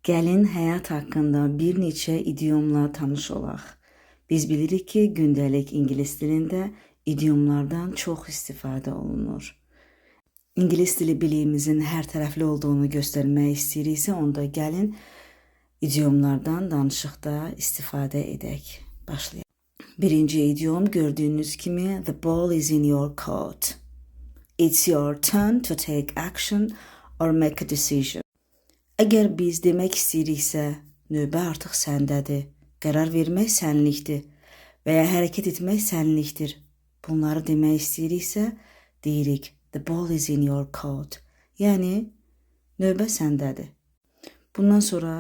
Gəlin həyat haqqında bir neçə idiomla tanış olaq. Biz bilirik ki, gündəlik ingilis dilində idiomlardan çox istifadə olunur. İngilis dili biliyimizin hər tərəfli olduğunu göstərmək istəyiriksə, onda gəlin idiomlardan danışıqda istifadə edək. Başlayaq. Birinci idiom gördüyünüz kimi the ball is in your court. It's your turn to take action or make a decision. Əgər biz demək istəyiriksə, növbə artıq səndədir, qərar vermək sənlikdir və ya hərəkət etmək sənlikdir. Bunları demək istəyiriksə, deyirik, the ball is in your court. Yəni, növbə səndədir. Bundan sonra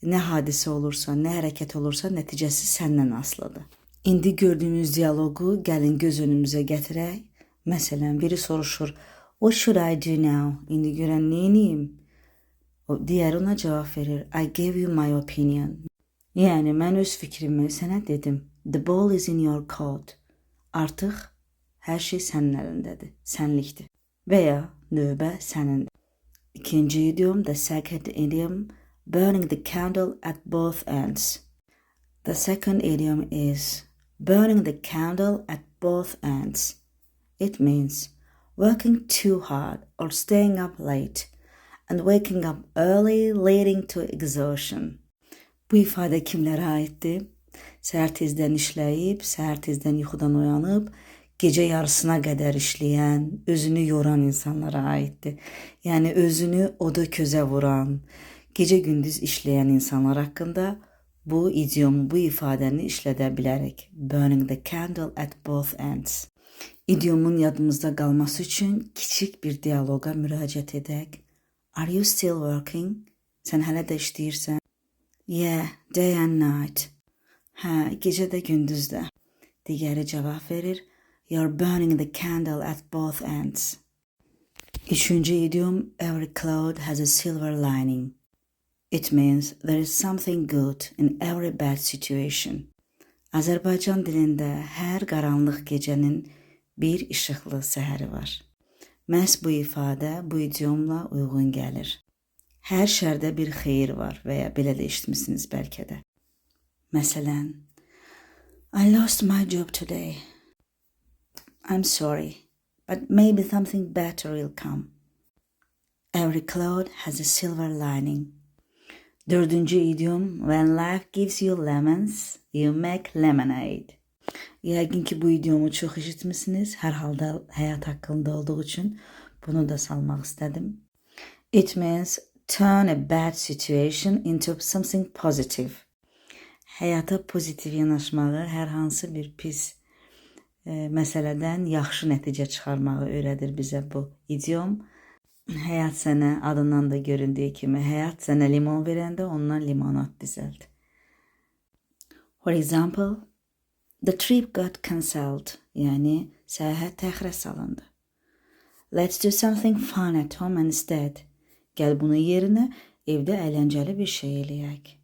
nə hadisə olursa, nə hərəkət olursa, nəticəsi səndən asılıdır. İndi gördüyünüz dialoqu gəlin göz önümüzə gətirək. Məsələn, biri soruşur, what should I do now? İndi görən neyniyim? Digəri ona cavab verir, I gave you my opinion. Yəni, mən öz fikrimi sənə dedim. The ball is in your court. Artıq hər şey sənin əlindədir, sənlikdir. Və ya növbə sənindir. İkinci idiom, the second idiom, burning the candle at both ends. The second idiom is burning the candle at both ends. It means working too hard or staying up late and waking up early, leading to exhaustion. Bu ifadə kimlərə aiddir? Səhər tezdən işləyib, səhər tezdən yuxudan oyanıb, gecə yarısına qədər işləyən, özünü yoran insanlara aiddir. Yəni, özünü oda közə vuran, gecə-gündüz işləyən insanlar haqqında bu idiomu, bu ifadəni işlədə bilərik. Burning the candle at both ends. İdiomun yadımızda qalması üçün kiçik bir dialoqa müraciət edək. Are you still working? Sən hələ də işləyirsən? Yeah, day and night. Hə, gecə də gündüz də. Digəri cavab verir. You're burning the candle at both ends. Üçüncü idiom, every cloud has a silver lining. It means there is something good in every bad situation. Azərbaycan dilində hər qaranlıq gecənin bir işıqlı səhəri var. Məhz bu ifadə bu idiomla uyğun gəlir. Hər şərdə bir xeyir var və ya belə də eşitmisiniz bəlkə də. Məsələn, I lost my job today. I'm sorry, but maybe something better will come. Every cloud has a silver lining. Dördüncü idiom, when life gives you lemons, you make lemonade. Yəqin ki, bu idiomu çox eşitmisiniz. Hər halda həyat haqqında olduğu üçün bunu da salmaq istədim. It means turn a bad situation into something positive. Həyata pozitiv yanaşmağı, hər hansı bir pis məsələdən yaxşı nəticə çıxarmağı öyrədir bizə bu idiom. Həyat sənə adından da göründüyü kimi, həyat sənə limon verəndə ondan limonad düzəlt. For example, the trip got cancelled, yəni səyahət təxirə salındı. Let's do something fun at home instead. Gəl bunun yerinə evdə əyləncəli bir şey eləyək.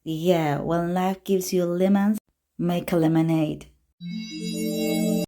Yeah, when life gives you lemons, make a lemonade.